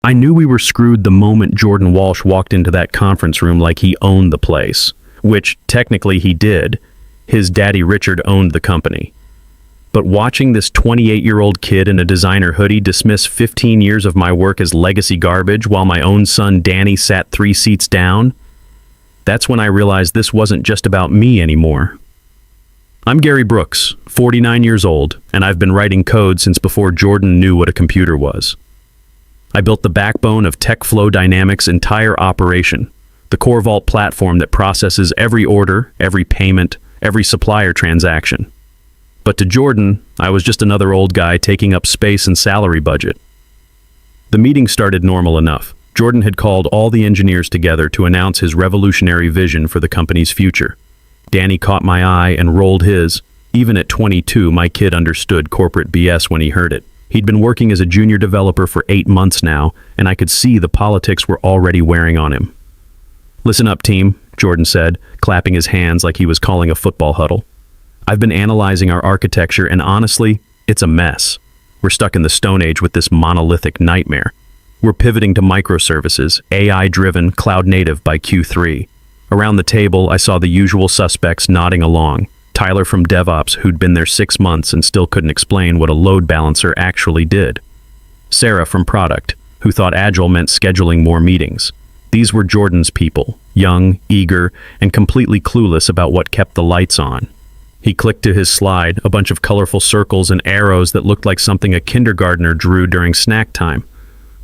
I knew we were screwed the moment Jordan Walsh walked into that conference room like he owned the place, which technically he did. His daddy Richard owned the company. But watching this 28-year-old kid in a designer hoodie dismiss 15 years of my work as legacy garbage while my own son Danny sat 3 seats down, that's when I realized this wasn't just about me anymore. I'm Gary Brooks, 49 years old, and I've been writing code since before Jordan knew what a computer was. I built the backbone of TechFlow Dynamics' entire operation, the core vault platform that processes every order, every payment, every supplier transaction. But to Jordan, I was just another old guy taking up space and salary budget. The meeting started normal enough. Jordan had called all the engineers together to announce his revolutionary vision for the company's future. Danny caught my eye and rolled his. Even at 22, my kid understood corporate BS when he heard it. He'd been working as a junior developer for 8 months now, and I could see the politics were already wearing on him. "Listen up, team," Jordan said, clapping his hands like he was calling a football huddle. "I've been analyzing our architecture, and honestly, it's a mess. We're stuck in the Stone Age with this monolithic nightmare. We're pivoting to microservices, AI-driven, cloud-native by Q3. Around the table, I saw the usual suspects nodding along. Tyler from DevOps, who'd been there 6 months and still couldn't explain what a load balancer actually did. Sarah from Product, who thought Agile meant scheduling more meetings. These were Jordan's people, young, eager, and completely clueless about what kept the lights on. He clicked to his slide, a bunch of colorful circles and arrows that looked like something a kindergartner drew during snack time.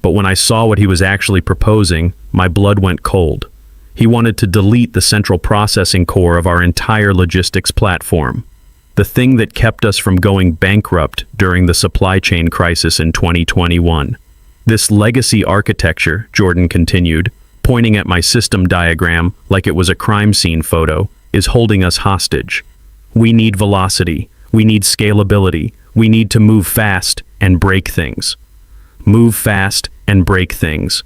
But when I saw what he was actually proposing, my blood went cold. He wanted to delete the central processing core of our entire logistics platform, the thing that kept us from going bankrupt during the supply chain crisis in 2021. This legacy architecture, Jordan continued, pointing at my system diagram like it was a crime scene photo, is holding us hostage. We need velocity, we need scalability, we need to move fast and break things. Move fast and break things.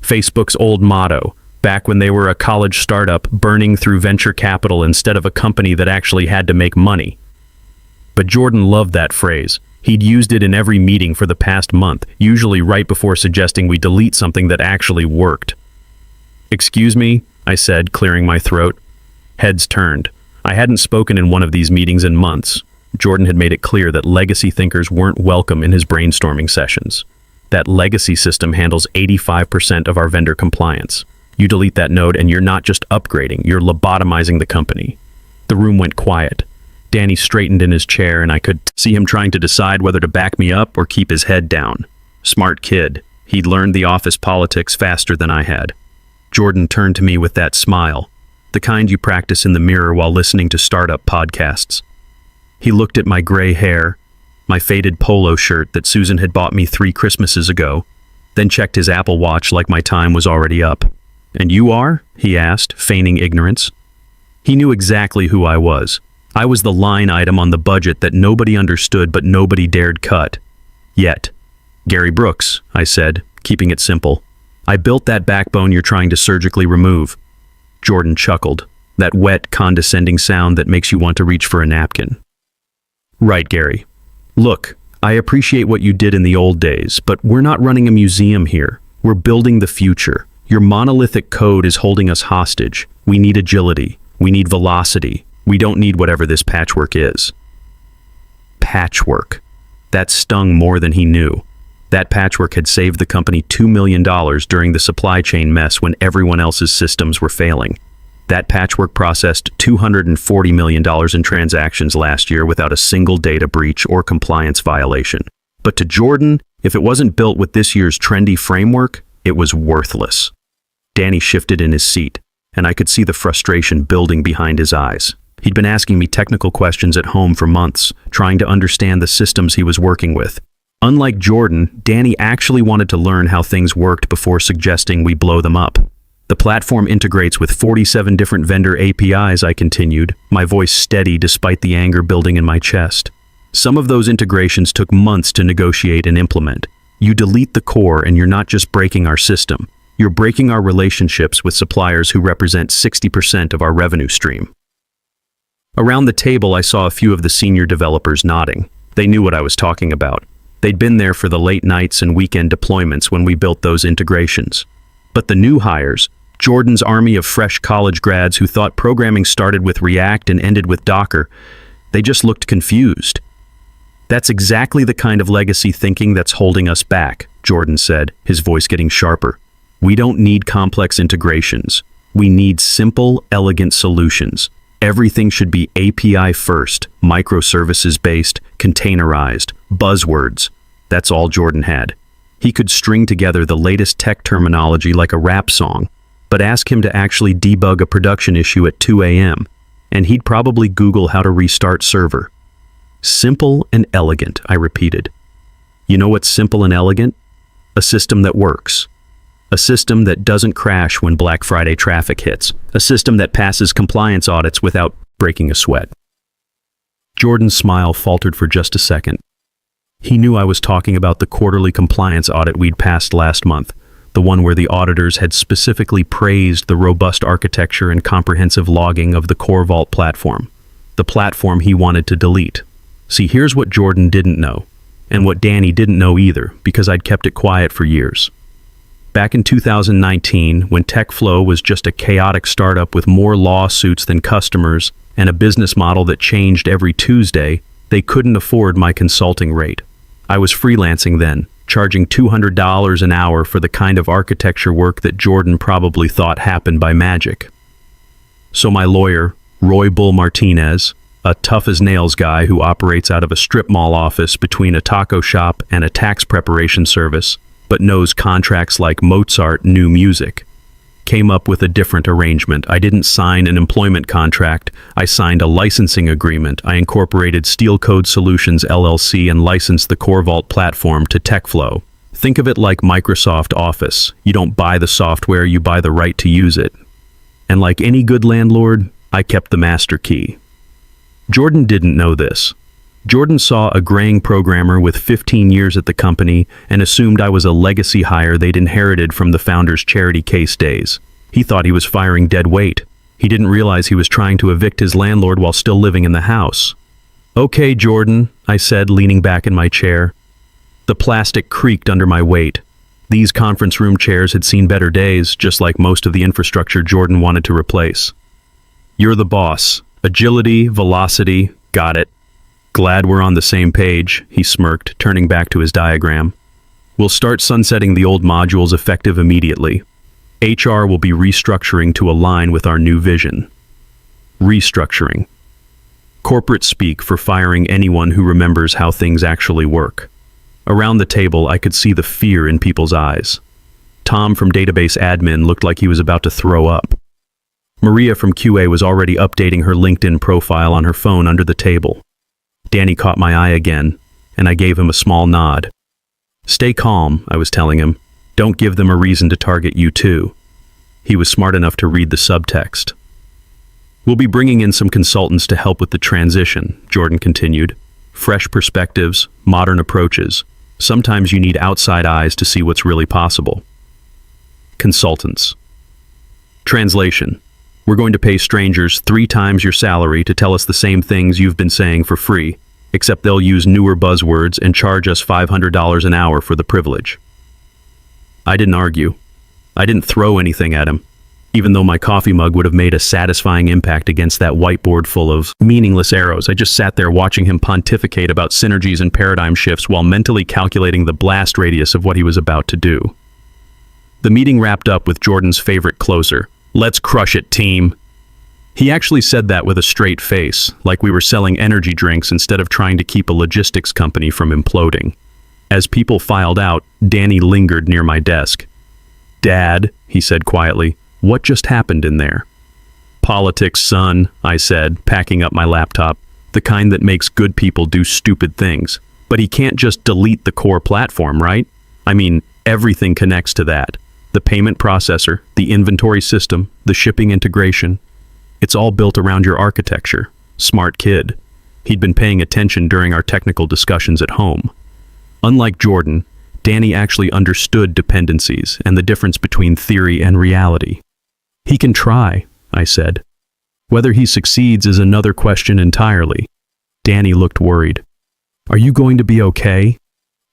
Facebook's old motto, back when they were a college startup burning through venture capital instead of a company that actually had to make money. But Jordan loved that phrase. He'd used it in every meeting for the past month, usually right before suggesting we delete something that actually worked. "Excuse me," I said, clearing my throat. Heads turned. I hadn't spoken in one of these meetings in months. Jordan had made it clear that legacy thinkers weren't welcome in his brainstorming sessions. That legacy system handles 85% of our vendor compliance. You delete that node and you're not just upgrading, you're lobotomizing the company. The room went quiet. Danny straightened in his chair and I could see him trying to decide whether to back me up or keep his head down. Smart kid. He'd learned the office politics faster than I had. Jordan turned to me with that smile, the kind you practice in the mirror while listening to startup podcasts. He looked at my gray hair, my faded polo shirt that Susan had bought me 3 Christmases ago, then checked his Apple Watch like my time was already up. "And you are?" he asked, feigning ignorance. He knew exactly who I was. I was the line item on the budget that nobody understood but nobody dared cut. Yet. "Gary Brooks," I said, keeping it simple. "I built that backbone you're trying to surgically remove." Jordan chuckled, that wet, condescending sound that makes you want to reach for a napkin. "Right, Gary. Look, I appreciate what you did in the old days, but we're not running a museum here. We're building the future. Your monolithic code is holding us hostage. We need agility. We need velocity. We don't need whatever this patchwork is." Patchwork. That stung more than he knew. That patchwork had saved the company $2 million during the supply chain mess when everyone else's systems were failing. That patchwork processed $240 million in transactions last year without a single data breach or compliance violation. But to Jordan, if it wasn't built with this year's trendy framework, it was worthless. Danny shifted in his seat, and I could see the frustration building behind his eyes. He'd been asking me technical questions at home for months, trying to understand the systems he was working with. Unlike Jordan, Danny actually wanted to learn how things worked before suggesting we blow them up. "The platform integrates with 47 different vendor APIs," I continued, my voice steady despite the anger building in my chest. "Some of those integrations took months to negotiate and implement. You delete the core and you're not just breaking our system. You're breaking our relationships with suppliers who represent 60% of our revenue stream." Around the table, I saw a few of the senior developers nodding. They knew what I was talking about. They'd been there for the late nights and weekend deployments when we built those integrations. But the new hires, Jordan's army of fresh college grads who thought programming started with React and ended with Docker, they just looked confused. "That's exactly the kind of legacy thinking that's holding us back," Jordan said, his voice getting sharper. "We don't need complex integrations. We need simple, elegant solutions. Everything should be API first, microservices-based, containerized, buzzwords." That's all Jordan had. He could string together the latest tech terminology like a rap song, but ask him to actually debug a production issue at 2 a.m., and he'd probably Google how to restart server. Simple and elegant, I repeated. You know what's simple and elegant? A system that works. A system that doesn't crash when Black Friday traffic hits. A system that passes compliance audits without breaking a sweat. Jordan's smile faltered for just a second. He knew I was talking about the quarterly compliance audit we'd passed last month, the one where the auditors had specifically praised the robust architecture and comprehensive logging of the Core Vault platform, the platform he wanted to delete. See, here's what Jordan didn't know, and what Danny didn't know either, because I'd kept it quiet for years. Back in 2019, when TechFlow was just a chaotic startup with more lawsuits than customers and a business model that changed every Tuesday, they couldn't afford my consulting rate. I was freelancing then, charging $200 an hour for the kind of architecture work that Jordan probably thought happened by magic. So my lawyer, Roy Bull Martinez, a tough-as-nails guy who operates out of a strip mall office between a taco shop and a tax preparation service, but knows contracts like Mozart knew music, came up with a different arrangement. I didn't sign an employment contract. I signed a licensing agreement. I incorporated Steel Code Solutions LLC and licensed the Core Vault platform to TechFlow. Think of it like Microsoft Office. You don't buy the software, you buy the right to use it. And like any good landlord, I kept the master key. Jordan didn't know this. Jordan saw a graying programmer with 15 years at the company and assumed I was a legacy hire they'd inherited from the founder's charity case days. He thought he was firing dead weight. He didn't realize he was trying to evict his landlord while still living in the house. "Okay, Jordan," I said, leaning back in my chair. The plastic creaked under my weight. These conference room chairs had seen better days, just like most of the infrastructure Jordan wanted to replace. "You're the boss. Agility, velocity, got it. Glad we're on the same page," he smirked, turning back to his diagram. "We'll start sunsetting the old modules effective immediately. HR will be restructuring to align with our new vision." Restructuring. Corporate speak for firing anyone who remembers how things actually work. Around the table, I could see the fear in people's eyes. Tom from Database Admin looked like he was about to throw up. Maria from QA was already updating her LinkedIn profile on her phone under the table. Danny caught my eye again, and I gave him a small nod. "Stay calm," I was telling him. "Don't give them a reason to target you too." He was smart enough to read the subtext. "We'll be bringing in some consultants to help with the transition," Jordan continued. "Fresh perspectives, modern approaches. Sometimes you need outside eyes to see what's really possible." Consultants. Translation. We're going to pay strangers 3 times your salary to tell us the same things you've been saying for free, except they'll use newer buzzwords and charge us $500 an hour for the privilege. I didn't argue. I didn't throw anything at him, even though my coffee mug would have made a satisfying impact against that whiteboard full of meaningless arrows. I just sat there watching him pontificate about synergies and paradigm shifts while mentally calculating the blast radius of what he was about to do. The meeting wrapped up with Jordan's favorite closer. "Let's crush it, team." He actually said that with a straight face, like we were selling energy drinks instead of trying to keep a logistics company from imploding. As people filed out, Danny lingered near my desk. "Dad," he said quietly, "what just happened in there?" "Politics, son," I said, packing up my laptop, "the kind that makes good people do stupid things. But he can't just delete the core platform, right? I mean, everything connects to that. The payment processor, the inventory system, the shipping integration. It's all built around your architecture." Smart kid. He'd been paying attention during our technical discussions at home. Unlike Jordan, Danny actually understood dependencies and the difference between theory and reality. "He can try," I said. "Whether he succeeds is another question entirely." Danny looked worried. "Are you going to be okay?"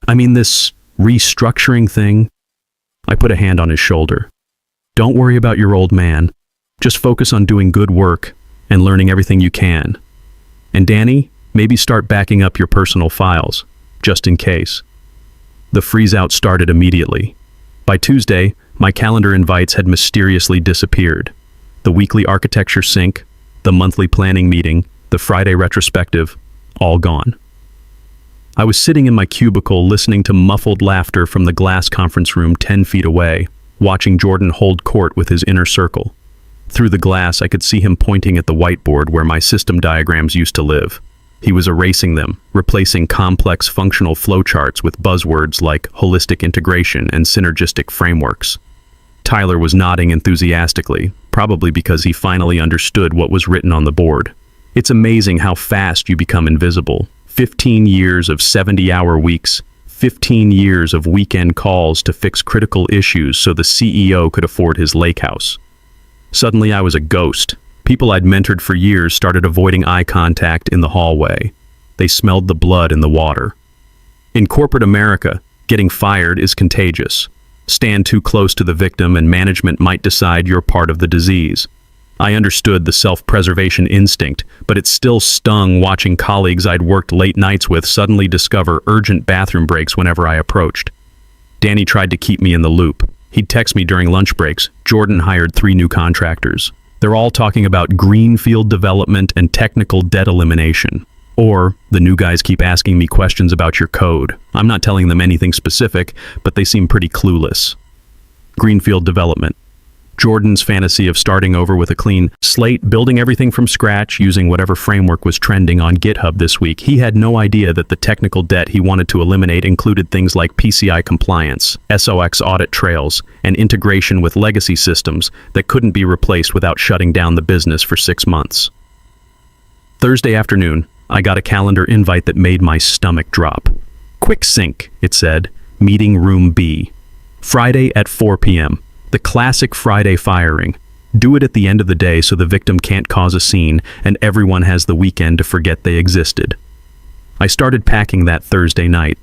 I mean, this restructuring thing. I put a hand on his shoulder. Don't worry about your old man. Just focus on doing good work and learning everything you can. And Danny, maybe start backing up your personal files, just in case. The freeze-out started immediately. By Tuesday, my calendar invites had mysteriously disappeared. The weekly architecture sync, the monthly planning meeting, the Friday retrospective, all gone. I was sitting in my cubicle listening to muffled laughter from the glass conference room 10 feet away, watching Jordan hold court with his inner circle. Through the glass, I could see him pointing at the whiteboard where my system diagrams used to live. He was erasing them, replacing complex functional flowcharts with buzzwords like holistic integration and synergistic frameworks. Tyler was nodding enthusiastically, probably because he finally understood what was written on the board. It's amazing how fast you become invisible. 15 years of 70-hour weeks, 15 years of weekend calls to fix critical issues so the CEO could afford his lake house. Suddenly I was a ghost. People I'd mentored for years started avoiding eye contact in the hallway. They smelled the blood in the water. In corporate America, getting fired is contagious. Stand too close to the victim and management might decide you're part of the disease. I understood the self-preservation instinct, but it still stung watching colleagues I'd worked late nights with suddenly discover urgent bathroom breaks whenever I approached. Danny tried to keep me in the loop. He'd text me during lunch breaks. Jordan hired 3 new contractors. They're all talking about greenfield development and technical debt elimination. Or, the new guys keep asking me questions about your code. I'm not telling them anything specific, but they seem pretty clueless. Greenfield development. Jordan's fantasy of starting over with a clean slate, building everything from scratch using whatever framework was trending on GitHub this week. He had no idea that the technical debt he wanted to eliminate included things like PCI compliance, SOX audit trails, and integration with legacy systems that couldn't be replaced without shutting down the business for 6 months. Thursday afternoon, I got a calendar invite that made my stomach drop. Quick sync, it said, meeting room B. Friday at 4 p.m. The classic Friday firing. Do it at the end of the day so the victim can't cause a scene and everyone has the weekend to forget they existed. I started packing that Thursday night.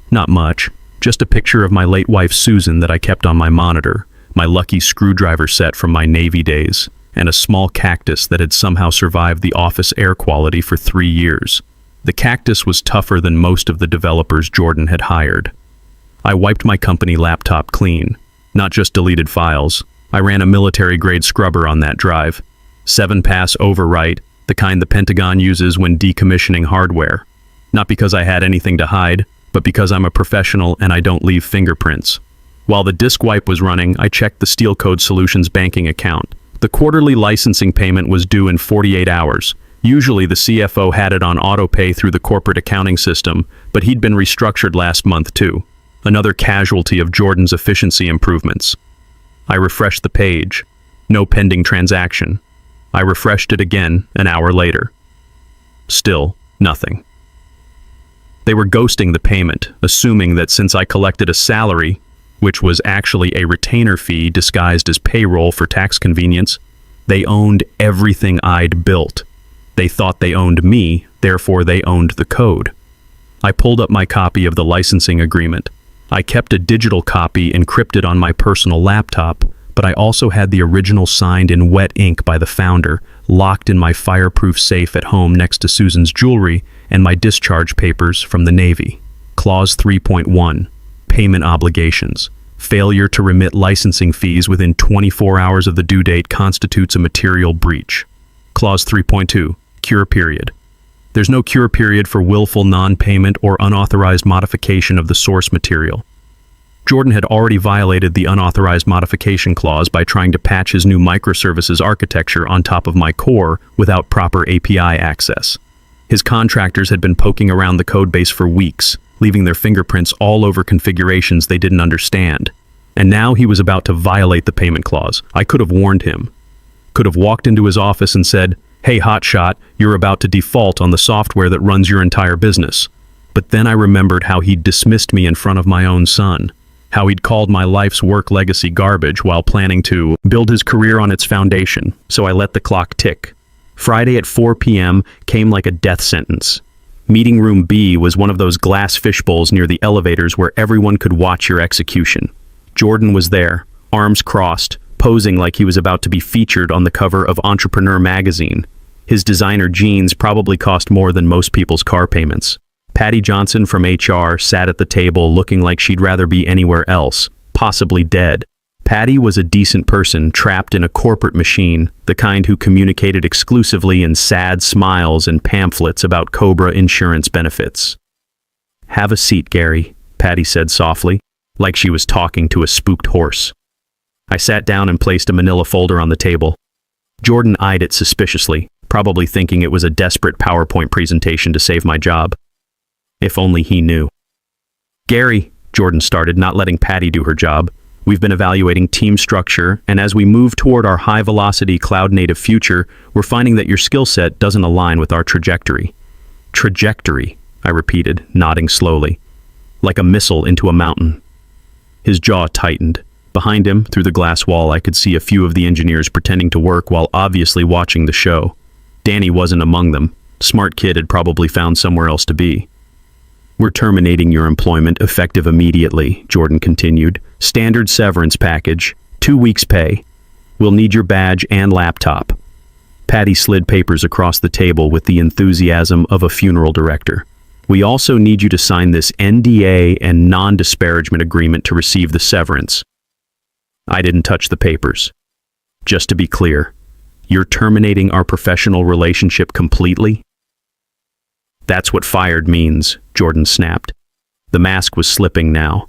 Not much, just a picture of my late wife Susan that I kept on my monitor, my lucky screwdriver set from my Navy days, and a small cactus that had somehow survived the office air quality for 3 years. The cactus was tougher than most of the developers Jordan had hired. I wiped my company laptop clean. Not just deleted files. I ran a military-grade scrubber on that drive. 7-pass overwrite, the kind the Pentagon uses when decommissioning hardware. Not because I had anything to hide, but because I'm a professional and I don't leave fingerprints. While the disk wipe was running, I checked the Steel Code Solutions banking account. The quarterly licensing payment was due in 48 hours. Usually the CFO had it on autopay through the corporate accounting system, but he'd been restructured last month too. Another casualty of Jordan's efficiency improvements. I refreshed the page. No pending transaction. I refreshed it again an hour later. Still, nothing. They were ghosting the payment, assuming that since I collected a salary, which was actually a retainer fee disguised as payroll for tax convenience, they owned everything I'd built. They thought they owned me, therefore they owned the code. I pulled up my copy of the licensing agreement. I kept a digital copy encrypted on my personal laptop, but I also had the original signed in wet ink by the founder, locked in my fireproof safe at home next to Susan's jewelry and my discharge papers from the Navy. Clause 3.1, Payment Obligations. Failure to remit licensing fees within 24 hours of the due date constitutes a material breach. Clause 3.2, Cure Period. There's no cure period for willful non-payment or unauthorized modification of the source material. Jordan had already violated the unauthorized modification clause by trying to patch his new microservices architecture on top of my core without proper API access. His contractors had been poking around the codebase for weeks, leaving their fingerprints all over configurations they didn't understand. And now he was about to violate the payment clause. I could have warned him. Could have walked into his office and said, "Hey, hotshot, you're about to default on the software that runs your entire business." But then I remembered how he'd dismissed me in front of my own son, how he'd called my life's work legacy garbage while planning to build his career on its foundation, so I let the clock tick. Friday at 4 p.m. came like a death sentence. Meeting room B was one of those glass fishbowls near the elevators where everyone could watch your execution. Jordan was there, arms crossed, posing like he was about to be featured on the cover of Entrepreneur magazine. His designer jeans probably cost more than most people's car payments. Patty Johnson from HR sat at the table looking like she'd rather be anywhere else, possibly dead. Patty was a decent person trapped in a corporate machine, the kind who communicated exclusively in sad smiles and pamphlets about Cobra insurance benefits. "Have a seat, Gary," Patty said softly, like she was talking to a spooked horse. I sat down and placed a manila folder on the table. Jordan eyed it suspiciously, probably thinking it was a desperate PowerPoint presentation to save my job. If only he knew. "Gary," Jordan started, not letting Patty do her job. "We've been evaluating team structure, and as we move toward our high-velocity cloud-native future, we're finding that your skill set doesn't align with our trajectory." "Trajectory," I repeated, nodding slowly, like a missile into a mountain. His jaw tightened. Behind him, through the glass wall, I could see a few of the engineers pretending to work while obviously watching the show. Danny wasn't among them. Smart kid had probably found somewhere else to be. "We're terminating your employment effective immediately," Jordan continued. "Standard severance package, 2 weeks pay. We'll need your badge and laptop." Patty slid papers across the table with the enthusiasm of a funeral director. "We also need you to sign this NDA and non-disparagement agreement to receive the severance." I didn't touch the papers. "Just to be clear, you're terminating our professional relationship completely?" "That's what fired means," Jordan snapped. The mask was slipping now.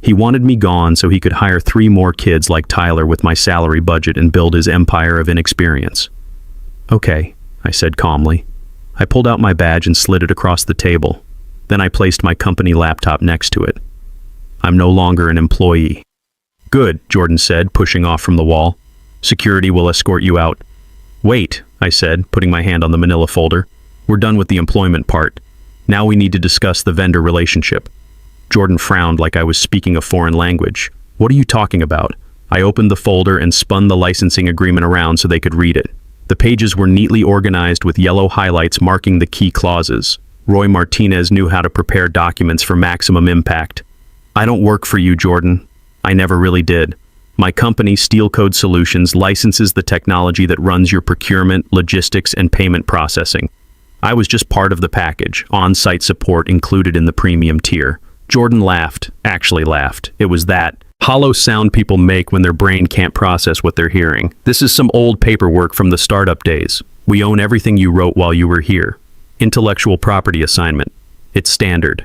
He wanted me gone so he could hire 3 more kids like Tyler with my salary budget and build his empire of inexperience. "Okay," I said calmly. I pulled out my badge and slid it across the table. Then I placed my company laptop next to it. "I'm no longer an employee." "Good," Jordan said, pushing off from the wall. "Security will escort you out." "Wait," I said, putting my hand on the manila folder. "We're done with the employment part. Now we need to discuss the vendor relationship." Jordan frowned like I was speaking a foreign language. "What are you talking about?" I opened the folder and spun the licensing agreement around so they could read it. The pages were neatly organized with yellow highlights marking the key clauses. Roy Martinez knew how to prepare documents for maximum impact. "I don't work for you, Jordan. I never really did. My company, Steel Code Solutions, licenses the technology that runs your procurement, logistics, and payment processing. I was just part of the package, on-site support included in the premium tier." Jordan laughed, actually laughed. It was that hollow sound people make when their brain can't process what they're hearing. "This is some old paperwork from the startup days. We own everything you wrote while you were here. Intellectual property assignment. It's standard."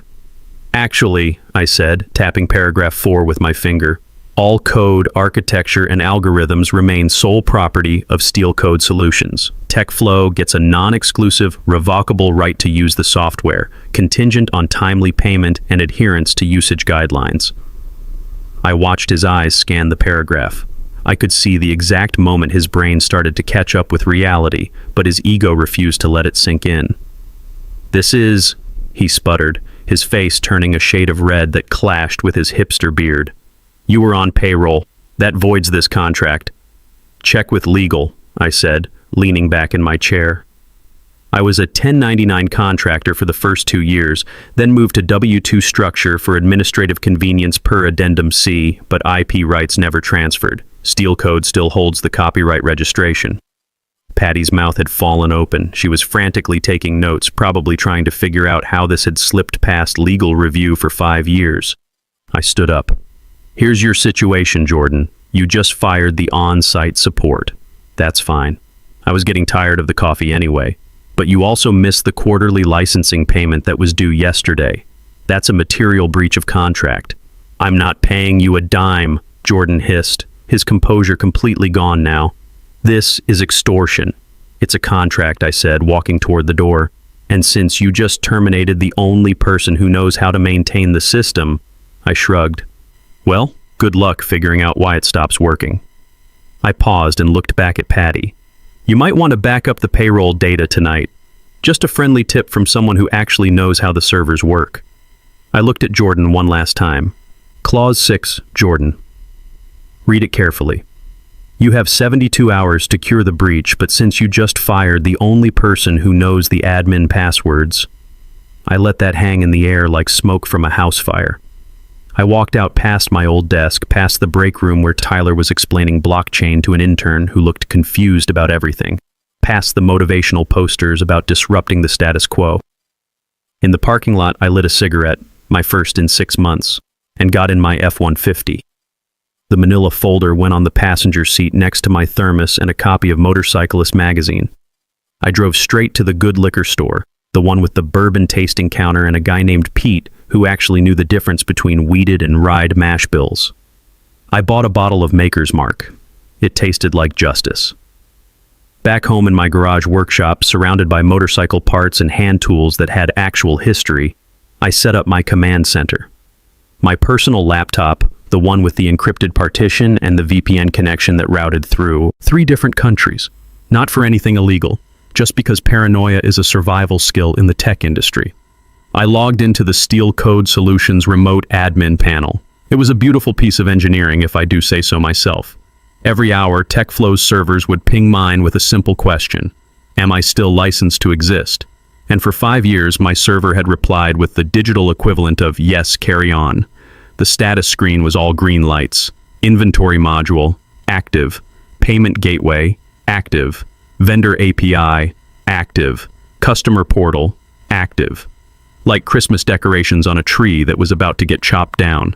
"Actually," I said, tapping paragraph 4 with my finger, "all code, architecture, and algorithms remain sole property of Steel Code Solutions. TechFlow gets a non-exclusive, revocable right to use the software, contingent on timely payment and adherence to usage guidelines." I watched his eyes scan the paragraph. I could see the exact moment his brain started to catch up with reality, but his ego refused to let it sink in. "This is," he sputtered, his face turning a shade of red that clashed with his hipster beard. "You were on payroll. That voids this contract." "Check with legal," I said, leaning back in my chair. I was a 1099 contractor for the first 2 years, then moved to W-2 structure for administrative convenience per Addendum C, but IP rights never transferred. Steel Code still holds the copyright registration. Patty's mouth had fallen open. She was frantically taking notes, probably trying to figure out how this had slipped past legal review for 5 years. I stood up. "Here's your situation, Jordan. You just fired the on-site support. That's fine. I was getting tired of the coffee anyway. But you also missed the quarterly licensing payment that was due yesterday. That's a material breach of contract." "I'm not paying you a dime," Jordan hissed, his composure completely gone now. "This is extortion." "It's a contract," I said, walking toward the door. "And since you just terminated the only person who knows how to maintain the system," I shrugged. "Well, good luck figuring out why it stops working." I paused and looked back at Patty. "You might want to back up the payroll data tonight. Just a friendly tip from someone who actually knows how the servers work." I looked at Jordan one last time. Clause 6, Jordan. Read it carefully. "You have 72 hours to cure the breach, but since you just fired the only person who knows the admin passwords..." I let that hang in the air like smoke from a house fire. I walked out past my old desk, past the break room where Tyler was explaining blockchain to an intern who looked confused about everything, past the motivational posters about disrupting the status quo. In the parking lot, I lit a cigarette, my first in 6 months, and got in my F-150. The manila folder went on the passenger seat next to my thermos and a copy of Motorcyclist magazine. I drove straight to the good liquor store, the one with the bourbon tasting counter and a guy named Pete who actually knew the difference between wheated and rye mash bills. I bought a bottle of Maker's Mark. It tasted like justice. Back home in my garage workshop, surrounded by motorcycle parts and hand tools that had actual history, I set up my command center. My personal laptop, the one with the encrypted partition and the VPN connection that routed through 3 different countries. Not for anything illegal, just because paranoia is a survival skill in the tech industry. I logged into the Steel Code Solutions remote admin panel. It was a beautiful piece of engineering, if I do say so myself. Every hour, TechFlow's servers would ping mine with a simple question: am I still licensed to exist? And for 5 years, my server had replied with the digital equivalent of yes, carry on. The status screen was all green lights. Inventory module, active. Payment gateway, active. Vendor API, active. Customer portal, active. Like Christmas decorations on a tree that was about to get chopped down.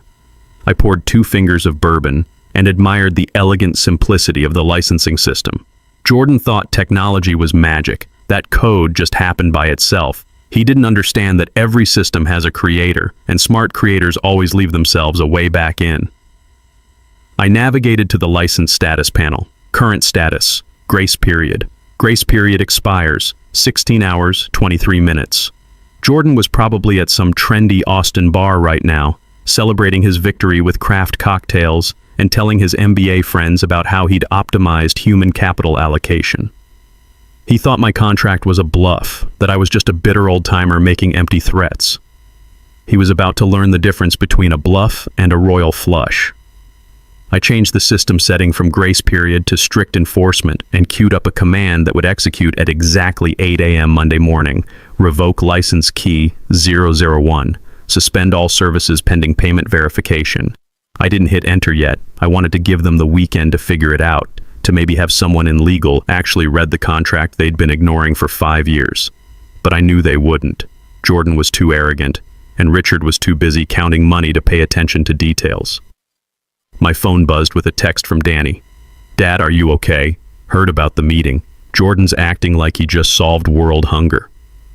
I poured 2 fingers of bourbon and admired the elegant simplicity of the licensing system. Jordan thought technology was magic, that code just happened by itself. He didn't understand that every system has a creator, and smart creators always leave themselves a way back in. I navigated to the license status panel. Current status, grace period. Grace period expires, 16 hours, 23 minutes. Jordan was probably at some trendy Austin bar right now, celebrating his victory with craft cocktails and telling his MBA friends about how he'd optimized human capital allocation. He thought my contract was a bluff, that I was just a bitter old-timer making empty threats. He was about to learn the difference between a bluff and a royal flush. I changed the system setting from grace period to strict enforcement and queued up a command that would execute at exactly 8 a.m. Monday morning. Revoke license key 001. Suspend all services pending payment verification. I didn't hit enter yet. I wanted to give them the weekend to figure it out, to maybe have someone in legal actually read the contract they'd been ignoring for 5 years. But I knew they wouldn't. Jordan was too arrogant, and Richard was too busy counting money to pay attention to details. My phone buzzed with a text from Danny. "Dad, are you okay? Heard about the meeting. Jordan's acting like he just solved world hunger.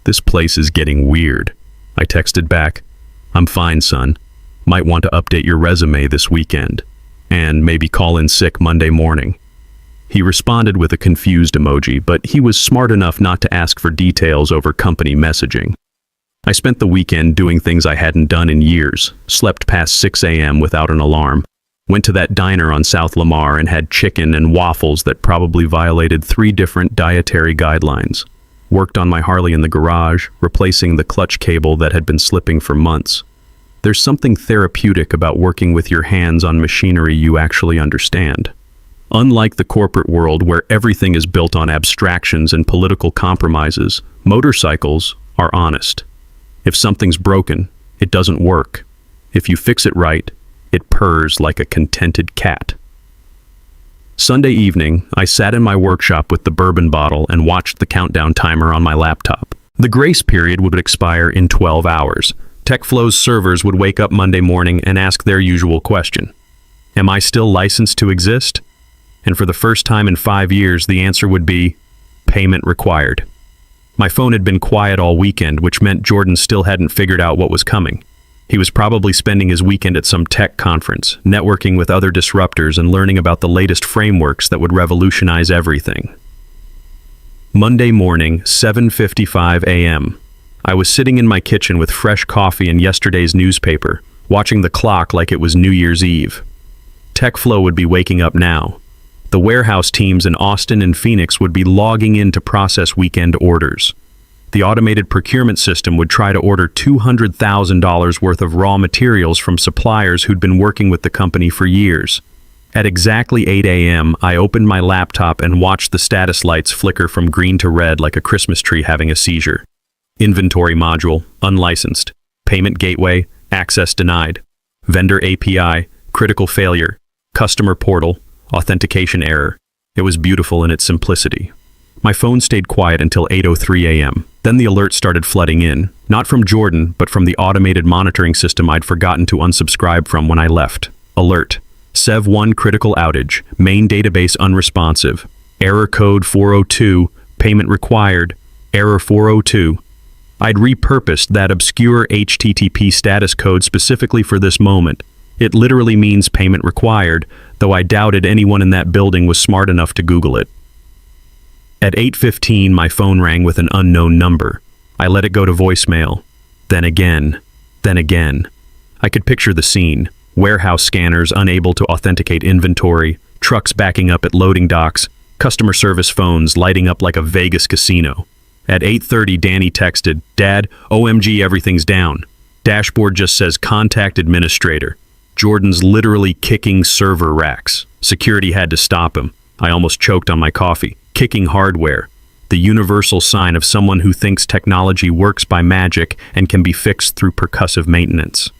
This place is getting weird." I texted back, "I'm fine, son. Might want to update your resume this weekend. And maybe call in sick Monday morning." He responded with a confused emoji, but he was smart enough not to ask for details over company messaging. I spent the weekend doing things I hadn't done in years, slept past 6 a.m. without an alarm, went to that diner on South Lamar and had chicken and waffles that probably violated 3 different dietary guidelines. Worked on my Harley in the garage, replacing the clutch cable that had been slipping for months. There's something therapeutic about working with your hands on machinery you actually understand. Unlike the corporate world where everything is built on abstractions and political compromises, motorcycles are honest. If something's broken, it doesn't work. If you fix it right, it purrs like a contented cat. Sunday evening, I sat in my workshop with the bourbon bottle and watched the countdown timer on my laptop. The grace period would expire in 12 hours. TechFlow's servers would wake up Monday morning and ask their usual question: am I still licensed to exist? And for the first time in 5 years, the answer would be payment required. My phone had been quiet all weekend, which meant Jordan still hadn't figured out what was coming. He was probably spending his weekend at some tech conference, networking with other disruptors and learning about the latest frameworks that would revolutionize everything. Monday morning, 7:55 a.m. I was sitting in my kitchen with fresh coffee and yesterday's newspaper, watching the clock like it was New Year's Eve. TechFlow would be waking up now. The warehouse teams in Austin and Phoenix would be logging in to process weekend orders. The automated procurement system would try to order $200,000 worth of raw materials from suppliers who'd been working with the company for years. At exactly 8 a.m., I opened my laptop and watched the status lights flicker from green to red like a Christmas tree having a seizure. Inventory module, unlicensed. Payment gateway, access denied. Vendor API, critical failure. Customer portal, authentication error. It was beautiful in its simplicity. My phone stayed quiet until 8:03 a.m. Then the alert started flooding in, not from Jordan, but from the automated monitoring system I'd forgotten to unsubscribe from when I left. Alert. Sev1 critical outage, main database unresponsive. Error code 402, payment required. Error 402. I'd repurposed that obscure HTTP status code specifically for this moment. It literally means payment required, though I doubted anyone in that building was smart enough to Google it. At 8:15, my phone rang with an unknown number. I let it go to voicemail. Then again. I could picture the scene. Warehouse scanners unable to authenticate inventory, trucks backing up at loading docks, customer service phones lighting up like a Vegas casino. At 8:30, Danny texted, "Dad, OMG, everything's down. Dashboard just says contact administrator." Jordan's literally kicking server racks. Security had to stop him. I almost choked on my coffee. Kicking hardware. The universal sign of someone who thinks technology works by magic and can be fixed through percussive maintenance.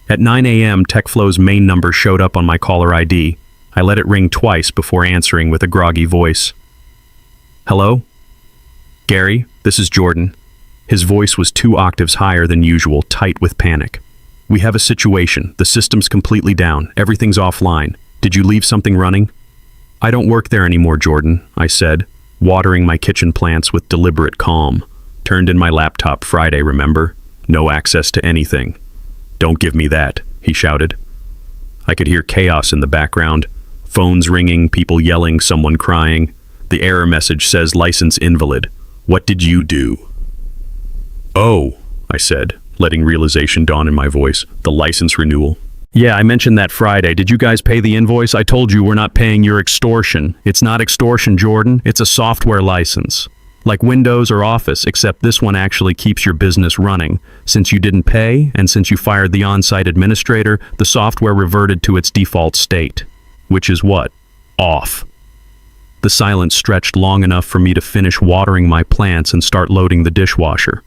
At 9 a.m., TechFlow's main number showed up on my caller ID. I let it ring twice before answering with a groggy voice. "Hello? Gary, this is Jordan." His voice was 2 octaves higher than usual, tight with panic. "We have a situation. The system's completely down. Everything's offline. Did you leave something running?" "I don't work there anymore, Jordan," I said, watering my kitchen plants with deliberate calm. "Turned in my laptop Friday, remember? No access to anything." "Don't give me that," he shouted. I could hear chaos in the background. Phones ringing, people yelling, someone crying. The error message says license invalid. What did you do? "Oh," I said, letting realization dawn in my voice. "The license renewal." "Yeah, I mentioned that Friday. Did you guys pay the invoice? I told you we're not paying your extortion." "It's not extortion, Jordan. It's a software license. Like Windows or Office, except this one actually keeps your business running. Since you didn't pay, and since you fired the on-site administrator, the software reverted to its default state." "Which is what?" "Off." The silence stretched long enough for me to finish watering my plants and start loading the dishwasher.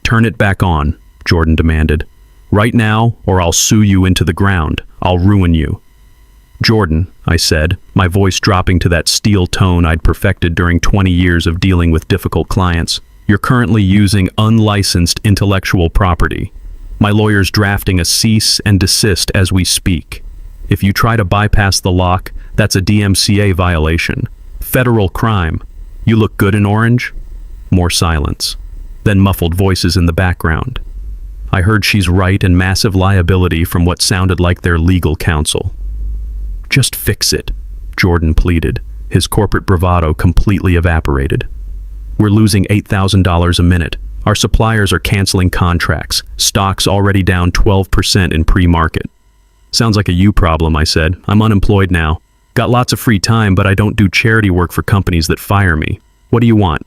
"Turn it back on," Jordan demanded. "Right now, or I'll sue you into the ground. I'll ruin you." "Jordan," I said, my voice dropping to that steel tone I'd perfected during 20 years of dealing with difficult clients, "you're currently using unlicensed intellectual property. My lawyer's drafting a cease and desist as we speak. If you try to bypass the lock, that's a DMCA violation. Federal crime. You look good in orange?" More silence. Then muffled voices in the background. I heard "she's right" and massive liability from what sounded like their legal counsel. "Just fix it," Jordan pleaded, his corporate bravado completely evaporated. "We're losing $8,000 a minute. Our suppliers are canceling contracts. Stock's already down 12% in pre-market." "Sounds like a you problem," I said. "I'm unemployed now. Got lots of free time, but I don't do charity work for companies that fire me. What do you want?"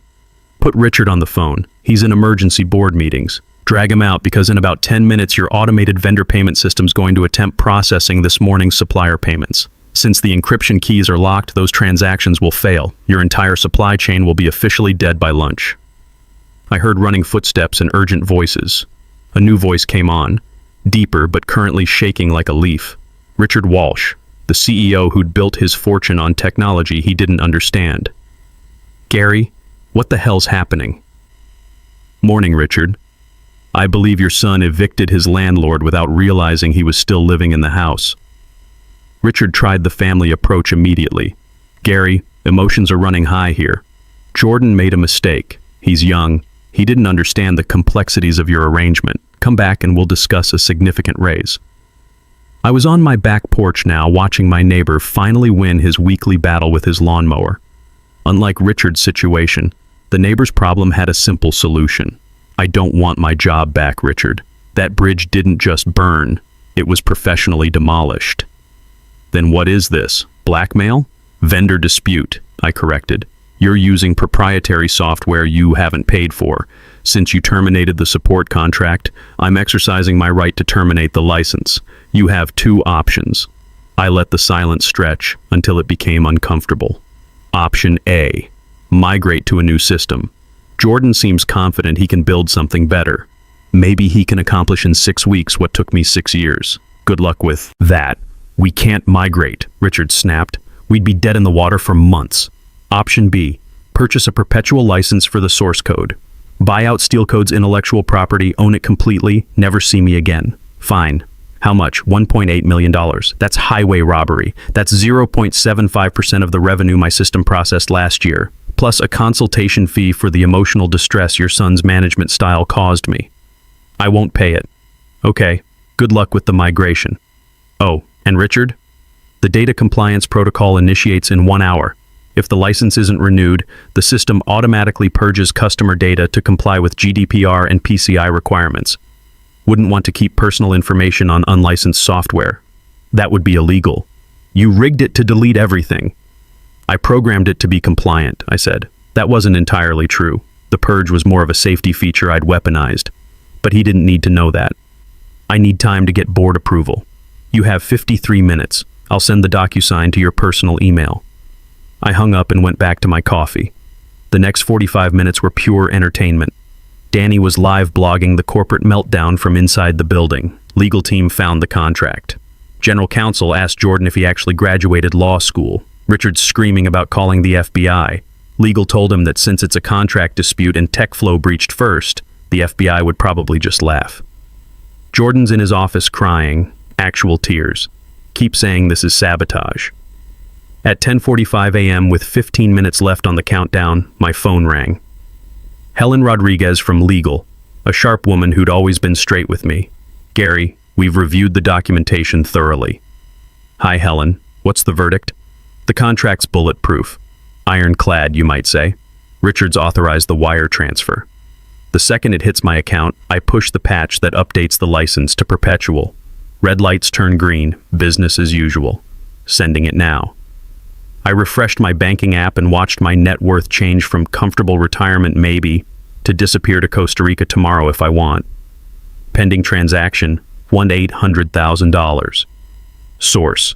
"Put Richard on the phone. He's in emergency board meetings. Drag him out because in about 10 minutes your automated vendor payment system's going to attempt processing this morning's supplier payments. Since the encryption keys are locked, those transactions will fail. Your entire supply chain will be officially dead by lunch." I heard running footsteps and urgent voices. A new voice came on, deeper but currently shaking like a leaf. Richard Walsh, the CEO who'd built his fortune on technology he didn't understand. "Gary, what the hell's happening?" "Morning, Richard. I believe your son evicted his landlord without realizing he was still living in the house." Richard tried the family approach immediately. "Gary, emotions are running high here. Jordan made a mistake. He's young. He didn't understand the complexities of your arrangement. Come back and we'll discuss a significant raise." I was on my back porch now, watching my neighbor finally win his weekly battle with his lawnmower. Unlike Richard's situation, the neighbor's problem had a simple solution. "I don't want my job back, Richard. That bridge didn't just burn. It was professionally demolished." "Then what is this? Blackmail?" "Vendor dispute," I corrected. "You're using proprietary software you haven't paid for. Since you terminated the support contract, I'm exercising my right to terminate the license. You have 2 options." I let the silence stretch until it became uncomfortable. Option A, migrate to a new system. Jordan seems confident he can build something better. Maybe he can accomplish in 6 weeks what took me 6 years. Good luck with that. We can't migrate, Richard snapped. We'd be dead in the water for months. Option B, purchase a perpetual license for the source code. Buy out Steelcode's intellectual property, own it completely, never see me again. Fine. How much? $1.8 million. That's highway robbery. That's 0.75% of the revenue my system processed last year, plus a consultation fee for the emotional distress your son's management style caused me. I won't pay it. Okay, good luck with the migration. Oh, and Richard? The data compliance protocol initiates in 1 hour. If the license isn't renewed, the system automatically purges customer data to comply with GDPR and PCI requirements. Wouldn't want to keep personal information on unlicensed software. That would be illegal. You rigged it to delete everything. I programmed it to be compliant, I said. That wasn't entirely true. The purge was more of a safety feature I'd weaponized. But he didn't need to know that. I need time to get board approval. You have 53 minutes. I'll send the DocuSign to your personal email. I hung up and went back to my coffee. The next 45 minutes were pure entertainment. Danny was live blogging the corporate meltdown from inside the building. Legal team found the contract. General counsel asked Jordan if he actually graduated law school. Richard's screaming about calling the FBI. Legal told him that since it's a contract dispute and TechFlow breached first, the FBI would probably just laugh. Jordan's in his office crying, actual tears. Keep saying this is sabotage. At 10:45 a.m. with 15 minutes left on the countdown, my phone rang. Helen Rodriguez from Legal, a sharp woman who'd always been straight with me. Gary, we've reviewed the documentation thoroughly. Hi, Helen. What's the verdict? The contract's bulletproof. Ironclad, you might say. Richards authorized the wire transfer. The second it hits my account, I push the patch that updates the license to perpetual. Red lights turn green, business as usual. Sending it now. I refreshed my banking app and watched my net worth change from comfortable retirement maybe to disappear to Costa Rica tomorrow if I want. Pending transaction, $1,800,000. Source,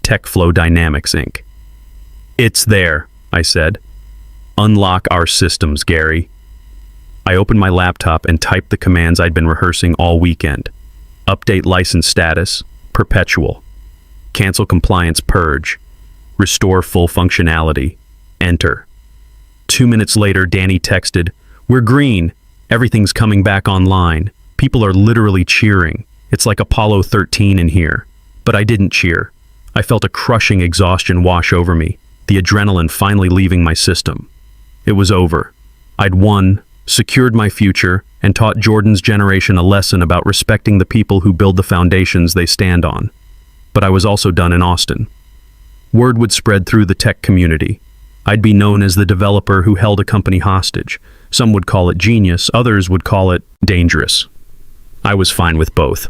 TechFlow Dynamics Inc. It's there, I said. Unlock our systems, Gary. I opened my laptop and typed the commands I'd been rehearsing all weekend. Update license status, perpetual. Cancel compliance purge. Restore full functionality. Enter. 2 minutes later, Danny texted, "We're green. Everything's coming back online. People are literally cheering. It's like Apollo 13 in here." But I didn't cheer. I felt a crushing exhaustion wash over me, the adrenaline finally leaving my system. It was over. I'd won, secured my future, and taught Jordan's generation a lesson about respecting the people who build the foundations they stand on. But I was also done in Austin. Word would spread through the tech community. I'd be known as the developer who held a company hostage. Some would call it genius, others would call it dangerous. I was fine with both.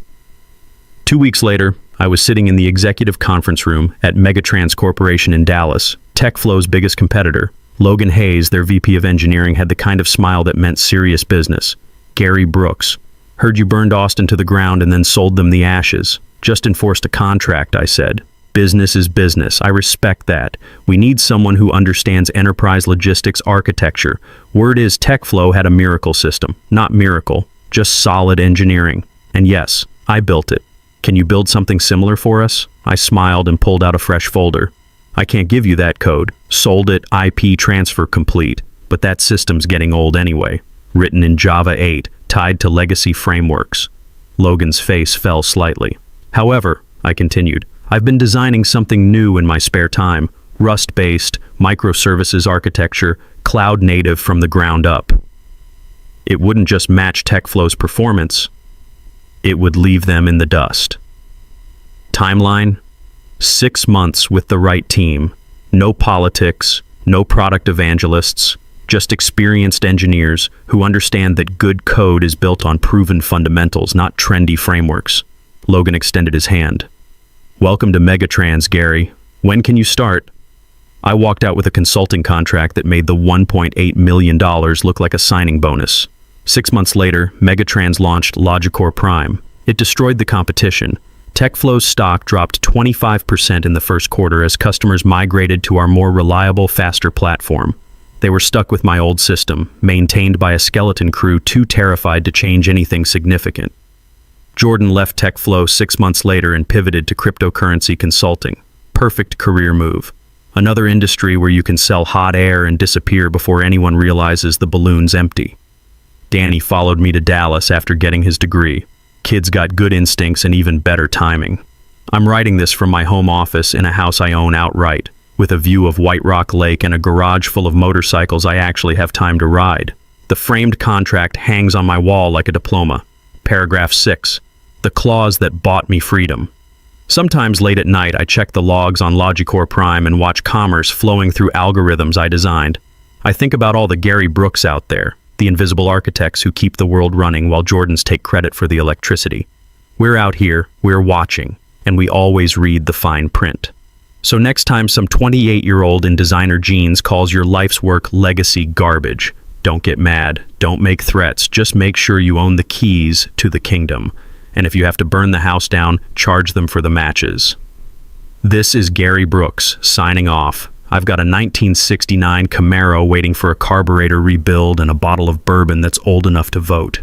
2 weeks later, I was sitting in the executive conference room at Megatrans Corporation in Dallas, TechFlow's biggest competitor. Logan Hayes, their VP of engineering, had the kind of smile that meant serious business. Gary Brooks. Heard you burned Austin to the ground and then sold them the ashes. Just enforced a contract, I said. Business is business. I respect that. We need someone who understands enterprise logistics architecture. Word is TechFlow had a miracle system. Not miracle, just solid engineering. And yes, I built it. Can you build something similar for us? I smiled and pulled out a fresh folder. I can't give you that code. Sold it, IP transfer complete. But that system's getting old anyway. Written in Java 8, tied to legacy frameworks. Logan's face fell slightly. However, I continued, I've been designing something new in my spare time. Rust-based, microservices architecture, cloud-native from the ground up. It wouldn't just match TechFlow's performance. It would leave them in the dust. Timeline? 6 months with the right team. No politics, no product evangelists, just experienced engineers who understand that good code is built on proven fundamentals, not trendy frameworks. Logan extended his hand. Welcome to Megatrans, Gary. When can you start? I walked out with a consulting contract that made the $1.8 million look like a signing bonus. 6 months later, Megatrans launched Logicore Prime. It destroyed the competition. TechFlow's stock dropped 25% in the first quarter as customers migrated to our more reliable, faster platform. They were stuck with my old system, maintained by a skeleton crew too terrified to change anything significant. Jordan left TechFlow 6 months later and pivoted to cryptocurrency consulting. Perfect career move. Another industry where you can sell hot air and disappear before anyone realizes the balloon's empty. Danny followed me to Dallas after getting his degree. Kid's got good instincts and even better timing. I'm writing this from my home office in a house I own outright, with a view of White Rock Lake and a garage full of motorcycles I actually have time to ride. The framed contract hangs on my wall like a diploma. Paragraph 6. The clause that bought me freedom. Sometimes late at night I check the logs on Logicor Prime and watch commerce flowing through algorithms I designed. I think about all the Gary Brooks out there, the invisible architects who keep the world running while Jordans take credit for the electricity. We're out here, we're watching, and we always read the fine print. So next time some 28-year-old in designer jeans calls your life's work legacy garbage, don't get mad, don't make threats, just make sure you own the keys to the kingdom. And if you have to burn the house down, charge them for the matches. This is Gary Brooks, signing off. I've got a 1969 Camaro waiting for a carburetor rebuild and a bottle of bourbon that's old enough to vote.